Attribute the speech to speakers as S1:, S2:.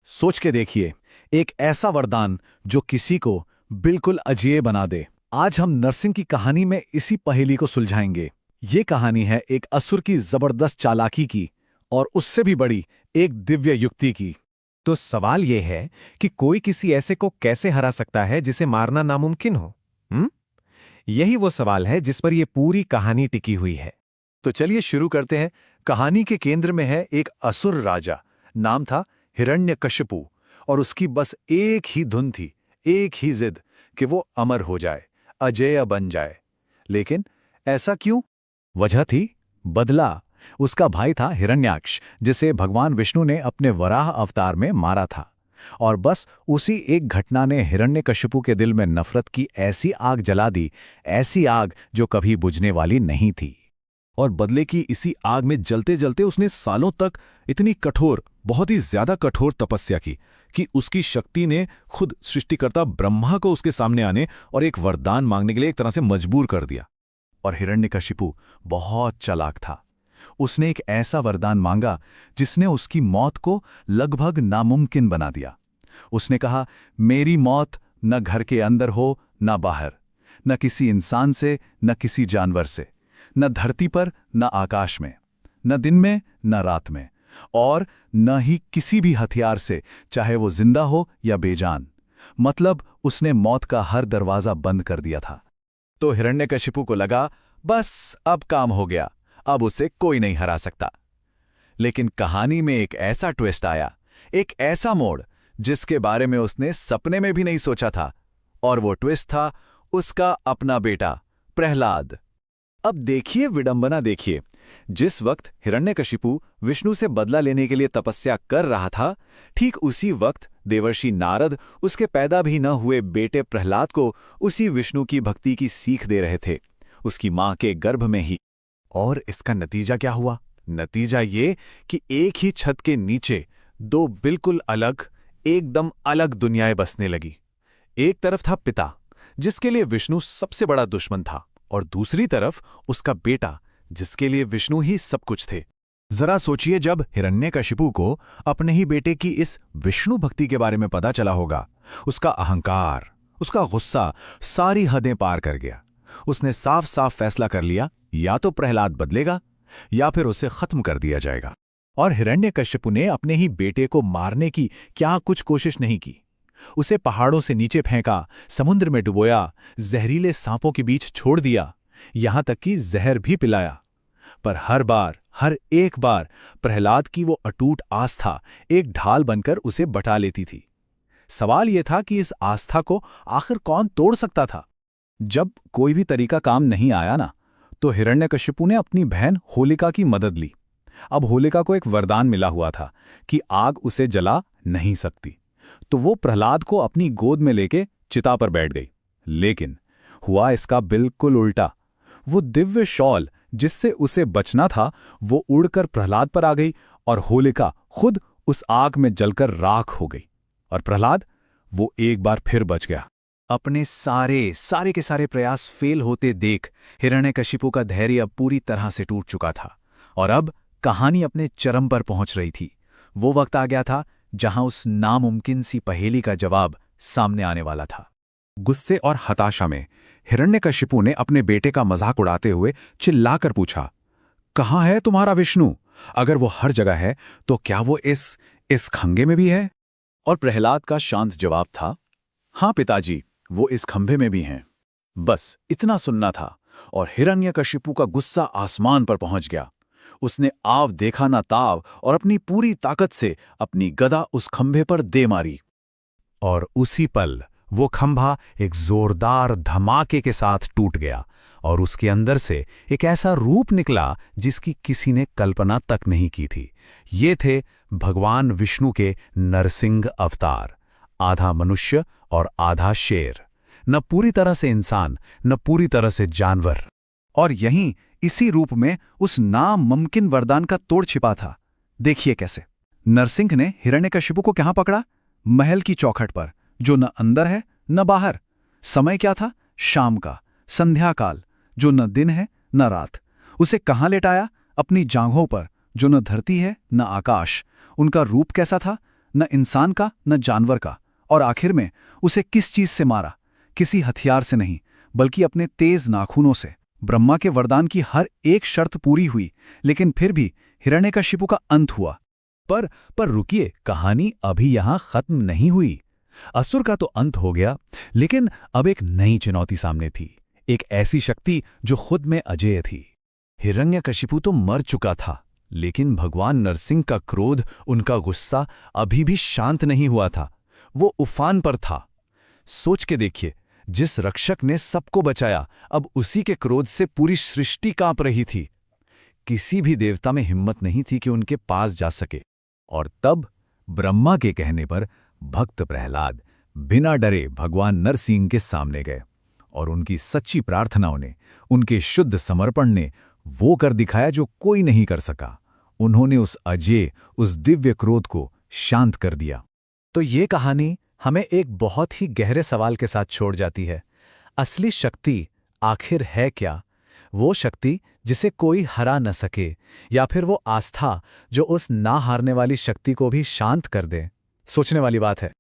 S1: सोच के देखिए, एक ऐसा वरदान जो किसी को बिल्कुल अजेय बना दे। आज हम नरसिंह की कहानी में इसी पहेली को सुलझाएंगे। ये कहानी है एक असुर की जबरदस्त चालाकी की और उससे भी बड़ी एक दिव्य युक्ति की।
S2: तो सवाल यह है कि कोई किसी ऐसे को कैसे हरा सकता है जिसे मारना नामुमकिन हो? यही वो सवाल है जिस पर यह पूरी कहानी टिकी हुई है।
S3: तो चलिए शुरू करते हैं। कहानी के केंद्र में है एक असुर राजा, नाम था हिरण्यकशिपु, और उसकी बस एक ही धुन थी, एक ही जिद कि वो अमर हो जाए, अजेय बन जाए। लेकिन ऐसा क्यों?
S1: वजह थी बदला। उसका भाई था हिरण्याक्ष, जिसे भगवान विष्णु ने अपने वराह अवतार में मारा था। और बस उसी एक घटना ने हिरण्यकशिपु के दिल में नफरत की ऐसी आग जला दी, ऐसी आग जो कभी बुझने वाली नहीं थी।
S4: और बदले की इसी आग में जलते जलते उसने सालों तक इतनी कठोर, बहुत ही ज्यादा कठोर तपस्या की कि उसकी शक्ति ने खुद सृष्टिकर्ता ब्रह्मा को उसके सामने आने और एक वरदान मांगने के लिए एक तरह से मजबूर कर दिया।
S1: और हिरण्यकशिपु बहुत चालाक था। उसने एक ऐसा वरदान मांगा जिसने उसकी मौत को लगभग नामुमकिन बना दिया। उसने कहा, मेरी मौत न घर के अंदर हो न बाहर, न किसी इंसान से न किसी जानवर से, न धरती पर न आकाश में, न दिन में न रात में, और न ही किसी भी हथियार से, चाहे वो जिंदा हो या बेजान। मतलब उसने मौत का हर दरवाजा बंद कर दिया था। तो हिरण्यकशिपु को लगा, बस अब काम हो गया, अब उसे कोई नहीं हरा सकता। लेकिन कहानी में एक ऐसा ट्विस्ट आया, एक ऐसा मोड़ जिसके बारे में उसने सपने में भी नहीं सोचा था। और वो ट्विस्ट था उसका अपना बेटा प्रहलाद। अब देखिए विडंबना, देखिए। जिस वक्त हिरण्यकशिपु विष्णु से बदला लेने के लिए तपस्या कर रहा था, ठीक उसी वक्त देवर्षि नारद उसके पैदा भी न हुए बेटे प्रहलाद को उसी विष्णु की भक्ति की सीख दे रहे थे, उसकी मां के गर्भ में ही। और इसका नतीजा क्या हुआ? नतीजा ये कि एक ही छत के नीचे दो बिल्कुल अलग, एकदम अलग दुनियाएं बसने लगी। एक तरफ था पिता, जिसके लिए विष्णु सबसे बड़ा दुश्मन था, और दूसरी तरफ उसका बेटा, जिसके लिए विष्णु ही सब कुछ थे। जरा सोचिए, जब हिरण्यकशिपु को अपने ही बेटे की इस विष्णु भक्ति के बारे में पता चला होगा, उसका अहंकार, उसका गुस्सा सारी हदें पार कर गया। उसने साफ साफ फैसला कर लिया, या तो प्रहलाद बदलेगा या फिर उसे खत्म कर दिया जाएगा। और हिरण्यकशिपु ने अपने ही बेटे को मारने की क्या कुछ कोशिश नहीं की। उसे पहाड़ों से नीचे फेंका, समुद्र में डुबोया, जहरीले सांपों के बीच छोड़ दिया, यहां तक कि जहर भी पिलाया। पर हर बार, हर एक बार प्रहलाद की वो अटूट आस्था एक ढाल बनकर उसे बटा लेती थी। सवाल यह था कि इस आस्था को आखिर कौन तोड़ सकता था? जब कोई भी तरीका काम नहीं आया ना, तो हिरण्यकशिपु ने अपनी बहन होलिका की मदद ली। अब होलिका को एक वरदान मिला हुआ था कि आग उसे जला नहीं सकती। तो वो प्रहलाद को अपनी गोद में लेके चिता पर बैठ गई। लेकिन हुआ इसका बिल्कुल उल्टा। वो दिव्य शॉल जिससे उसे बचना था, वो उड़कर प्रहलाद पर आ गई, और होलिका खुद उस आग में जलकर राख हो गई। और प्रहलाद, वो एक बार फिर बच गया। अपने सारे के सारे प्रयास फेल होते देख हिरण्यकशिपु का धैर्य अब पूरी तरह से टूट चुका था। और अब कहानी अपने चरम पर पहुंच रही थी। वो वक्त आ गया था जहां उस नामुमकिन सी पहेली का जवाब सामने आने वाला था।
S2: गुस्से और हताशा में हिरण्यकशिपु ने अपने बेटे का मजाक उड़ाते हुए चिल्लाकर पूछा, कहाँ है तुम्हारा विष्णु? अगर वो हर जगह है तो क्या वो इस खंगे में भी है?
S1: और प्रहलाद का शांत जवाब था, हाँ पिताजी, वो इस खंभे में भी हैं। बस इतना सुनना था, और हिरण्यकशिपु का गुस्सा आसमान पर पहुंच गया। उसने आव देखा ना ताव और अपनी पूरी ताकत से अपनी गदा उस खंभे पर दे मारी।
S2: और उसी पल वो खंभा एक जोरदार धमाके के साथ टूट गया, और उसके अंदर से एक ऐसा रूप निकला जिसकी किसी ने कल्पना तक नहीं की थी। ये थे भगवान विष्णु के नरसिंह अवतार, आधा मनुष्य और आधा शेर, न पूरी तरह से इंसान, न पूरी तरह से जानवर।
S1: और यहीं इसी रूप में उस नामुमकिन वरदान का तोड़ छिपा था। देखिए कैसे। नरसिंह ने हिरण्यकशिपु को कहां पकड़ा? महल की चौखट पर, जो न अंदर है न बाहर। समय क्या था? शाम का, संध्या काल, जो न दिन है न रात। उसे कहां लेटाया? अपनी जांघों पर, जो न धरती है न आकाश। उनका रूप कैसा था? न इंसान का न जानवर का। और आखिर में उसे किस चीज से मारा? किसी हथियार से नहीं, बल्कि अपने तेज नाखूनों से। ब्रह्मा के वरदान की हर एक शर्त पूरी हुई, लेकिन फिर भी हिरण्यकशिपु का अंत हुआ।
S2: पर रुकिए, कहानी अभी यहां खत्म नहीं हुई। असुर का तो अंत हो गया, लेकिन अब एक नई चुनौती सामने थी, एक ऐसी शक्ति जो खुद में अजेय थी। हिरण्यकशिपु तो मर चुका था, लेकिन भगवान नरसिंह का क्रोध, उनका गुस्सा अभी भी शांत नहीं हुआ था। वो उफान पर था। सोच के देखिए, जिस रक्षक ने सबको बचाया, अब उसी के क्रोध से पूरी सृष्टि कांप रही थी। किसी भी देवता में हिम्मत नहीं थी कि उनके पास जा सके। और तब ब्रह्मा के कहने पर भक्त प्रहलाद बिना डरे भगवान नरसिंह के सामने गए, और उनकी सच्ची प्रार्थनाओं ने, उनके शुद्ध समर्पण ने वो कर दिखाया जो कोई नहीं कर सका। उन्होंने उस अजेय, उस दिव्य क्रोध को शांत कर दिया। तो ये कहानी हमें एक बहुत ही गहरे सवाल के साथ छोड़ जाती है। असली शक्ति आखिर है क्या? वो शक्ति जिसे कोई हरा न सके, या फिर वो आस्था जो उस ना हारने वाली शक्ति को भी शांत कर दे? सोचने वाली बात है।